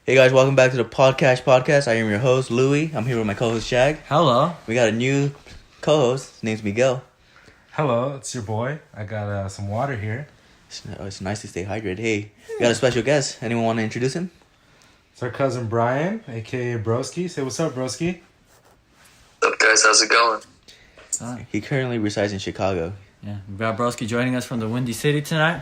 Hey guys, welcome back to the Podcast. I am your host, Louie. I'm here with my co-host, Shag. Hello. We got a new co-host. His name's Miguel. Hello, it's your boy. I got some water here. It's nice to stay hydrated. Hey, we got a special guest. Anyone want to introduce him? It's our cousin Brian, a.k.a. Broski. Say what's up, Broski. What's up, guys? How's it going? He currently resides in Chicago. Yeah, we got Broski joining us from the Windy City tonight.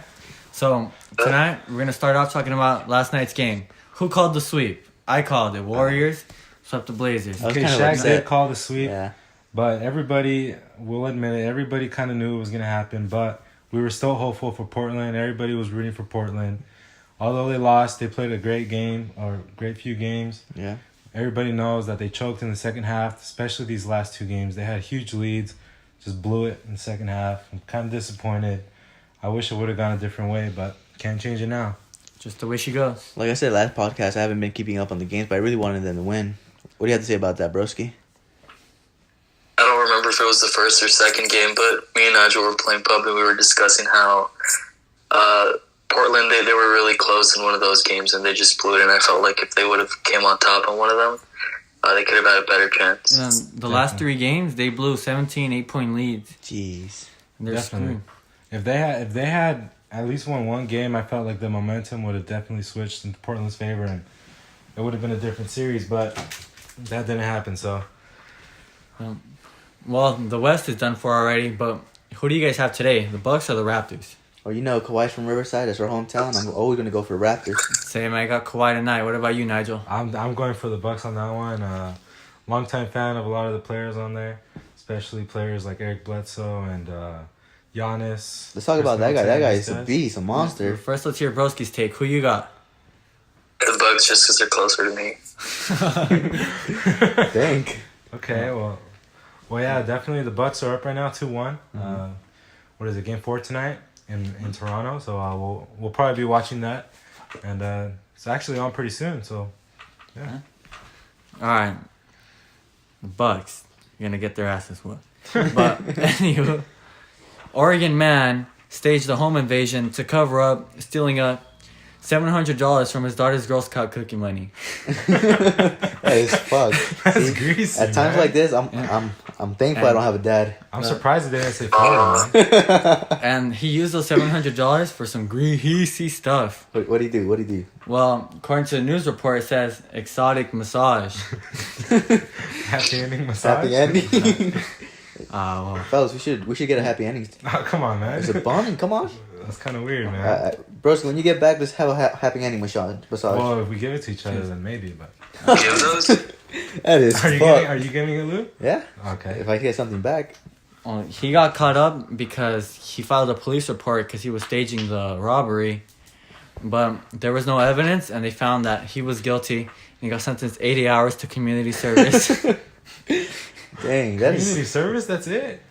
So, tonight, we're going to start off talking about last night's game. Who called the sweep? I called it. Warriors swept the Blazers. Okay, Shaq did call the sweep, Yeah. but everybody, we'll admit it, everybody kind of knew it was going to happen, but we were still hopeful for Portland. Everybody was rooting for Portland. Although they lost, they played a great game, or great few games. Yeah. Everybody knows that they choked in the second half, especially these last two games. They had huge leads, just blew it in the second half. I'm kind of disappointed. I wish it would have gone a different way, but can't change it now. Just the way she goes. Like I said last podcast, I haven't been keeping up on the games, but I really wanted them to win. What do you have to say about that, Broski? I don't remember if it was the first or second game, but me and Nigel were playing pub and we were discussing how Portland, they were really close in one of those games and they just blew it. And I felt like if they would have came on top on one of them, they could have had a better chance. The last three games, they blew 17 8-point leads. Jeez. They're Definitely. screwed. If they had at least won one game, I felt like the momentum would have definitely switched in Portland's favor, and it would have been a different series. But that didn't happen. So Well, the West is done for already, but who do you guys have today? The Bucks or the Raptors? Well, you know, Kawhi's from Riverside. That's our hometown. I'm always going to go for the Raptors. Same, I got Kawhi tonight. What about you, Nigel? I'm going for the Bucks on that one. Longtime fan of a lot of the players on there, especially players like Eric Bledsoe and Giannis. Let's talk about that guy. That guy is a guys. beast, a monster. First, let's hear Broski's take. Who you got? The Bucks just because they're closer to me. Think. Okay, well, yeah, definitely the Bucks are up right now, 2-1. What is it, Game 4 tonight in Toronto? So we'll probably be watching that, and it's actually on pretty soon. So yeah. All right. The Bucks. You're going to get their asses whooped. But, anywho, Oregon man staged a home invasion to cover up stealing up $700 from his daughter's Girl Scout cookie money. That is fuck. That's See, greasy. At times man. like this, I'm thankful I don't have a dad. I'm surprised they didn't say Florida, man. And he used those $700 for some greasy stuff. What do you do? Well, according to the news report, it says exotic massage. Happy ending massage. Happy ending. Well, Fellas, we should get a happy ending. Oh, come on, man. Is it bonding? Come on. That's kind of weird, man. Bros, when you get back, let's have a happy ending massage. Well, if we give it to each other, then maybe. But Give those? That is are you fuck. giving it, Lou? Yeah. Okay. If I get something back. he got caught up because he filed a police report because he was staging the robbery. But there was no evidence, and they found that he was guilty. And he got sentenced 80 hours to community service. Dang, that Community is. service, that's it?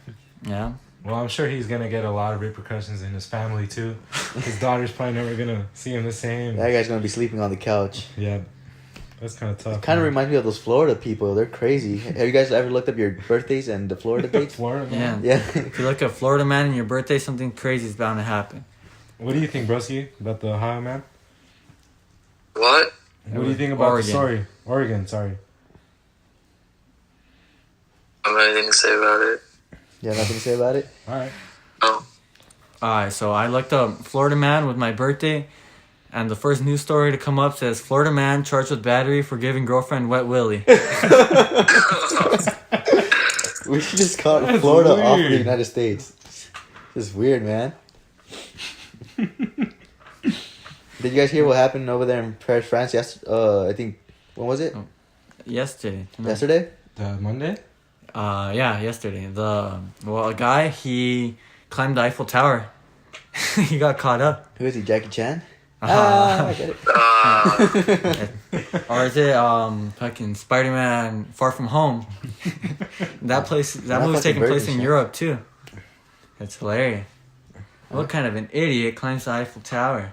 Yeah. Well, I'm sure he's going to get a lot of repercussions in his family, too. His daughter's probably never going to see him the same. That guy's gonna be sleeping on the couch. Yeah. That's kind of tough. Kind of man. reminds me of those Florida people. They're crazy. Have you guys ever looked up your birthdays and the Florida dates? Florida, Yeah. man. Yeah. If you look at Florida man and your birthday, something crazy is bound to happen. What do you think, Broski, about the Ohio man? What? What do you think about Oregon. the story? Oregon, sorry. I don't have anything to say about it. You have nothing to say about it? All right. No. Alright, so I looked up Florida man with my birthday, and the first news story to come up says Florida man charged with battery for giving girlfriend wet willy. We should just call That's Florida off of the weird. United States. This is weird, man. Did you guys hear what happened over there in Paris, France? Yes, I think, when was it? Yesterday. Yesterday? The Monday? Yeah, yesterday. A guy, he climbed the Eiffel Tower. He got caught up. Who is he, Jackie Chan? Uh-huh. I get it. Or is it fucking Spider-Man Far From Home? That Not movie's fucking taking place British, in huh? Europe too. It's hilarious. What kind of an idiot climbs the Eiffel Tower?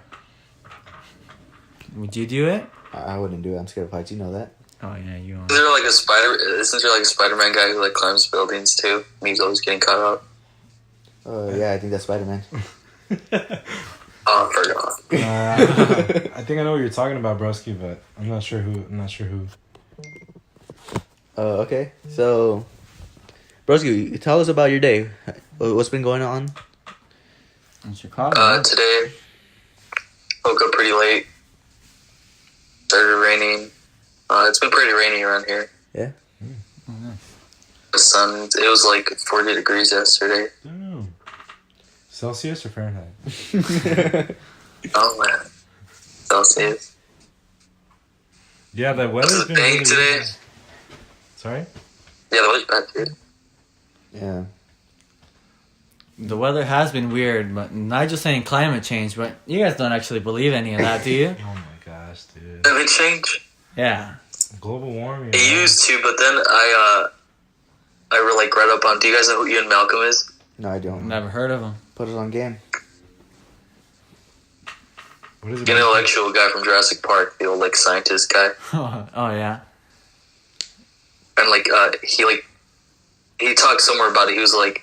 Would you do it? I wouldn't do it. I'm scared of heights. You know that. Oh yeah, you are. Isn't there like a Spider-Man guy who like climbs buildings too? And he's always getting caught up. Yeah, I think that's Spider-Man. Oh, I forgot. I think I know what you're talking about, broski, but I'm not sure who. Okay. So, Broski, tell us about your day. What's been going on? In Chicago. Today, woke up pretty late. Started raining. It's been pretty rainy around here. Yeah. Oh, nice. The sun, it was like 40 degrees yesterday. Damn. Celsius or Fahrenheit? Oh, man. Celsius. Yeah, the weather's That's the been thing really today. weird. Sorry? Yeah, the weather's bad, dude. Yeah. The weather has been weird, but not just saying climate change, but you guys don't actually believe any of that, do you? Oh my gosh, dude. Climate change? Yeah. Global warming. It used to, but then I like read up on. Do you guys know who Ian Malcolm is? No, I don't. Never heard of them. Put it on game. What is it? An intellectual guy from Jurassic Park, the old like scientist guy, Oh, yeah. and he talked somewhere about it. He was like,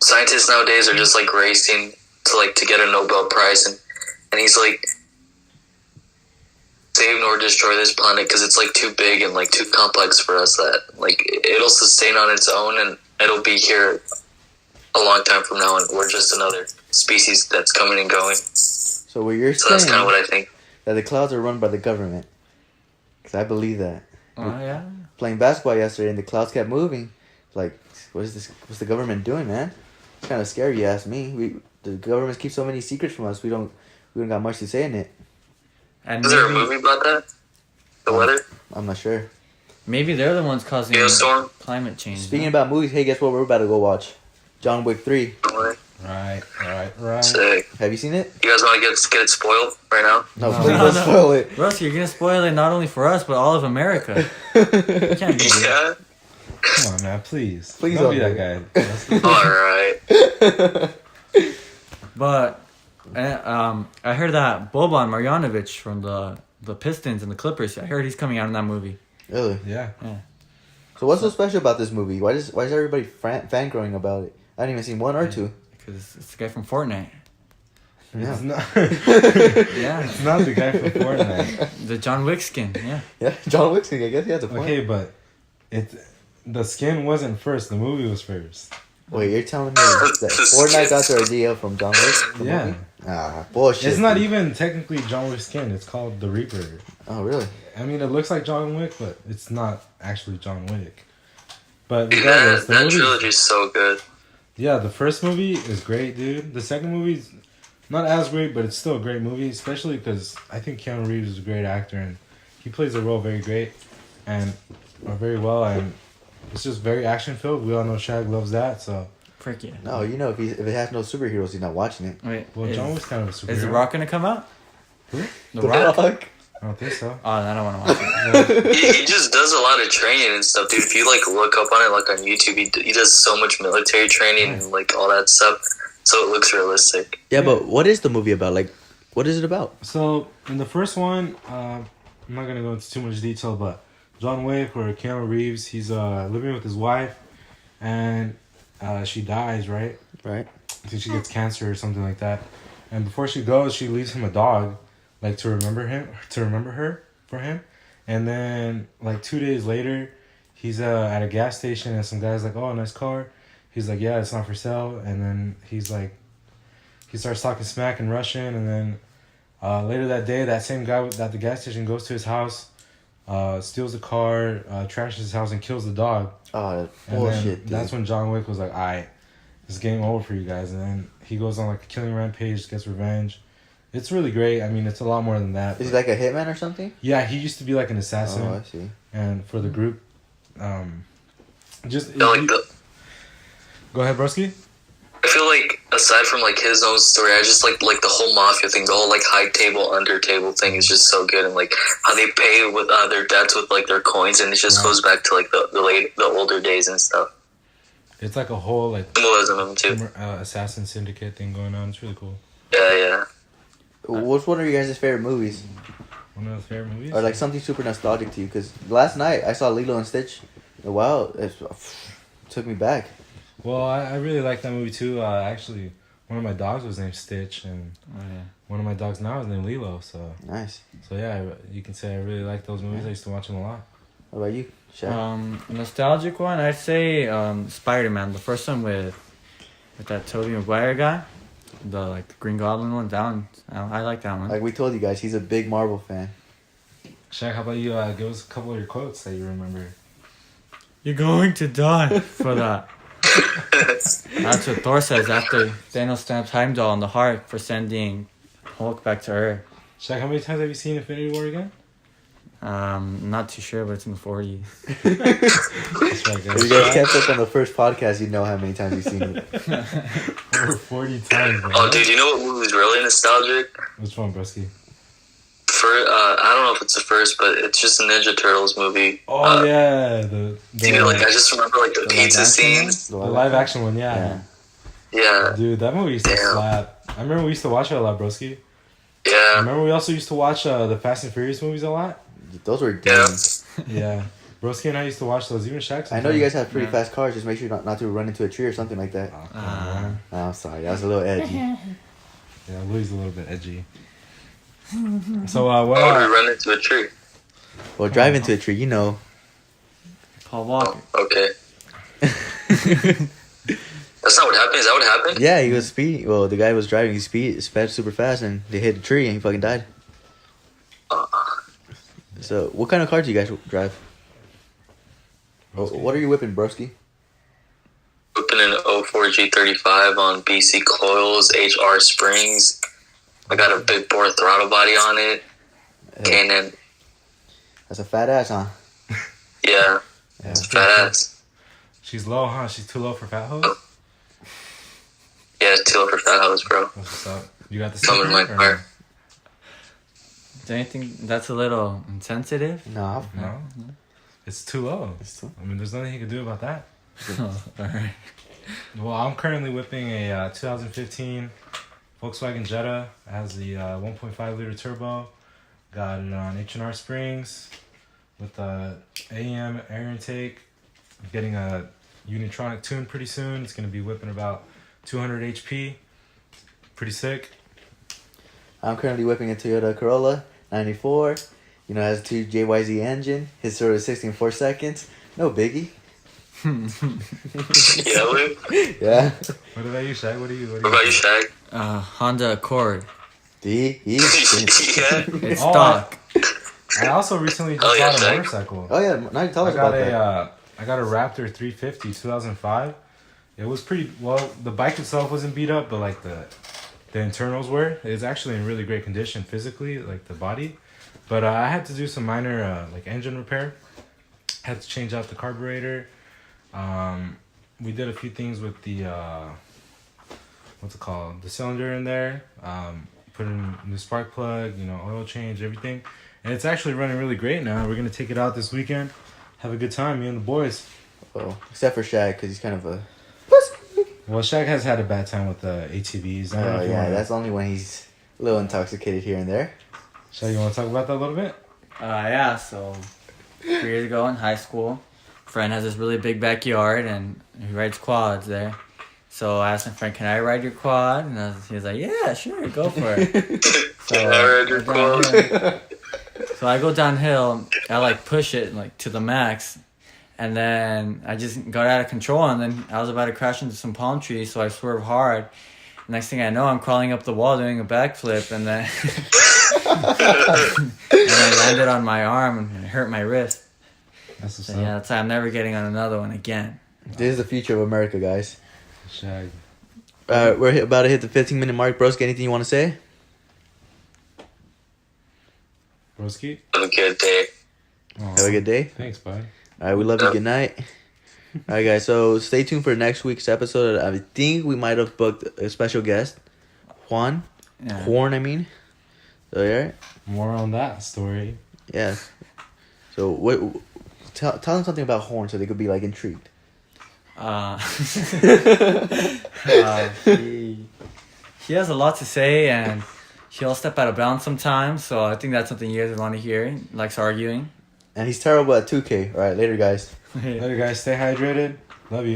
scientists nowadays are just like racing to get a Nobel Prize, and he's like, save nor destroy this planet because it's like too big and like too complex for us that like it'll sustain on its own and it'll be here a long time from now, and we're just another species that's coming and going. So what you're So that's saying kind of what I think. that the clouds are run by the government? Because I believe that. Oh, yeah. Playing basketball yesterday and the clouds kept moving. Like, what is this? What's the government doing, man? It's kind of scary, you ask me. The government keeps so many secrets from us. We don't got much to say in it. And Is there a movie about that? The weather? I'm not sure. maybe they're the ones causing Hailstorm? climate change. Speaking about movies, hey, guess what? We're about to go watch John Wick 3. Right. Sick. Have you seen it? You guys want to get it spoiled right now? No, No. please No, don't no. spoil it. Russ, you're gonna spoil it not only for us but all of America. You can't do that. Yeah. Come on, man, please. Please don't be don't that do guy. All right. But I heard that Boban Marjanovic from the Pistons and the Clippers. I heard he's coming out in that movie. Really? Yeah. So what's so special about this movie? Why is everybody fangirling about it? I haven't even seen one or two. Because it's the guy from Fortnite. Yeah. It's not. Yeah. It's not the guy from Fortnite. The John Wick skin. Yeah. Yeah, John Wick. I guess he has a point. Okay, but the skin wasn't first. The movie was first. Wait, you're telling me that Fortnite got their idea from John Wick? The Yeah. movie? Ah, bullshit. It's not even technically John Wick's skin. It's called the Reaper. Oh, really? I mean, it looks like John Wick, but it's not actually John Wick. But Dude, regardless, the that movie. trilogy's so good. Yeah, the first movie is great, dude. The second movie's not as great, but it's still a great movie, especially because I think Keanu Reeves is a great actor and he plays the role very great and very well, and it's just very action filled. We all know Shaq loves that, so. Frick yeah. No, you know, if it has no superheroes, he's not watching it. Wait. Well, John Wick's kind of a superhero. Is The Rock gonna come out? Who? The Rock? I don't think so. Oh, I don't want to watch it. He just does a lot of training and stuff, dude. If you like look up on it, like on YouTube, he does so much military training and like all that stuff, so it looks realistic. Yeah, but what is the movie about? Like, what is it about? So, in the first one, I'm not going to go into too much detail, but John Wick or Keanu Reeves, he's living with his wife, and she dies, right? Right. I think she gets cancer or something like that. And before she goes, she leaves him a dog, like to remember her for him. And then like 2 days later, he's at a gas station and some guy's like, "Oh, nice car." He's like, "Yeah, it's not for sale." And then he's like, he starts talking smack in Russian. And then later that day, that same guy at the gas station goes to his house, steals the car, trashes his house, and kills the dog. Oh, that's And bullshit, then dude. that's when John Wick was like, "Alright, it's game over for you guys." And then he goes on like a killing rampage, gets revenge. It's really great. I mean, it's a lot more than that. Is he but- like a hitman or something? yeah, he used to be like an assassin, Oh, I see. and for the group, just Yeah, like go ahead, broski. I feel like aside from like his own story, I just like the whole mafia thing, the whole like high table, under table thing is just so good, and like how they pay with their debts with like their coins, and it just goes back to like the older days and stuff. It's like a whole like Symbolism of them too. assassin syndicate thing going on. It's really cool. Yeah. What's one of your guys' favorite movies? One of those favorite movies. Or like something super nostalgic to you? Because last night I saw Lilo and Stitch. Wow, it took me back. Well, I really like that movie too. I actually one of my dogs was named Stitch, and Oh, yeah. one of my dogs now is named Lilo. So Nice. yeah, you can say I really like those movies. I used to watch them a lot. What about you, Shaq? Nostalgic one, I'd say Spider-Man, the first one with that Tobey Maguire guy, the Green Goblin one. That one, I like that one. Like we told you guys, he's a big Marvel fan. Shaq, how about you? Give us a couple of your quotes that you remember. You're going to die for that. That's what Thor says after Thanos stamps Heimdall on the heart for sending Hulk back to Earth. Shaq, how many times have you seen Infinity War again? Not too sure, but it's in the 40s. That's right, If you guys kept up on the first podcast, you'd know how many times you've seen it. Over 40 times, man. Oh, dude, you know what movie's really nostalgic? Which one, broski? I don't know if it's the first, but it's just a Ninja Turtles movie. Oh, yeah. The Dude, I just remember the pizza scenes. the live action one, yeah. Yeah, Dude, that movie used to Damn. slap. I remember we used to watch it a lot, broski. yeah. Remember we also used to watch the Fast and Furious movies a lot? Those were Yeah. dumb. Yeah. Broski and I used to watch those, even Shaq. I know you guys have pretty Yeah. fast cars. Just make sure not to run into a tree or something like that. Oh, come on. Oh, I'm sorry. That was a little edgy. Yeah, Louis a little bit edgy. So, what Oh, we run into a tree. Well, drive into a tree, you know. Paul Walker. Oh, okay. That's not what happened. Is that what happened? Yeah, he was speeding. Well, the guy was driving. He sped super fast, and they hit a tree, and he fucking died. So, what kind of car do you guys drive? What are you whipping, broski? Whipping an 04 G35 on BC coils, HR springs. I got a big bore throttle body on it. Hey, K&N. that's a fat ass, huh? Yeah, Yeah, it's fat ass. She's low, huh? She's too low for fat hoes? Yeah, it's too low for fat hoes, bro. What's what's up? You got the Some in my secret, or car. Do you think that's a little insensitive? No. No? It's too low. I mean, there's nothing you can do about that. Alright. Well, I'm currently whipping a 2015 Volkswagen Jetta. It has the 1.5 liter turbo. Got it on H&R springs with the AM air intake. I'm getting a Unitronic tune pretty soon. It's going to be whipping about 200 HP. Pretty sick. I'm currently whipping a Toyota Corolla 94. You know, it has a 2 JYZ engine. His servo is 16.4 seconds. No biggie. Yeah, Luke? Yeah. What about you, Shaq? What What about you, Shaq? Honda Accord. D. E. Yeah. It's Oh, stock. I also recently just Oh, yeah, bought a Shaq. motorcycle. Oh, yeah. Now you tell I us got about that. I got a Raptor 350 2005. It was pretty well. The bike itself wasn't beat up, but like the internals were. It's actually in really great condition physically, like the body. But I had to do some minor like engine repair. Had to change out the carburetor. We did a few things with the what's it called? The cylinder in there. Put in the spark plug. You know, oil change, everything. And it's actually running really great now. We're gonna take it out this weekend. Have a good time, me and the boys. Oh, except for Shaq, because he's kind of a... Well, Shaq has had a bad time with the ATVs. I don't know Oh, if you yeah. wanna- That's only when he's a little intoxicated here and there. Shaq, you want to talk about that a little bit? Yeah, so 3 years ago in high school, friend has this really big backyard and he rides quads there. So I asked my friend, can I ride your quad? And he was like, yeah, sure, go for it. So Can I ride your I go quad? downhill. So I go downhill, I like push it like to the max, and then I just got out of control, and then I was about to crash into some palm trees, so I swerved hard. Next thing I know, I'm crawling up the wall doing a backflip, and then and I landed on my arm and it hurt my wrist. That's what's So up. yeah, that's why I'm never getting on another one again. This is the future of America, guys. Shaq. We're about to hit the 15-minute mark. Broski, anything you want to say? Broski? Have a good day. Have a good day. Thanks, bud. All right, we love you. Good night. All right, guys. So stay tuned for next week's episode. I think we might have booked a special guest, Juan. Yeah. Horn, I mean. So yeah, More on that story. yeah. So what? Tell them something about Horn so they could be like intrigued. He has a lot to say, and he'll step out of bounds sometimes. So I think that's something you guys would want to hear. He likes arguing. And he's terrible at 2K. All right, later, guys. Later, guys. Stay hydrated. Love you.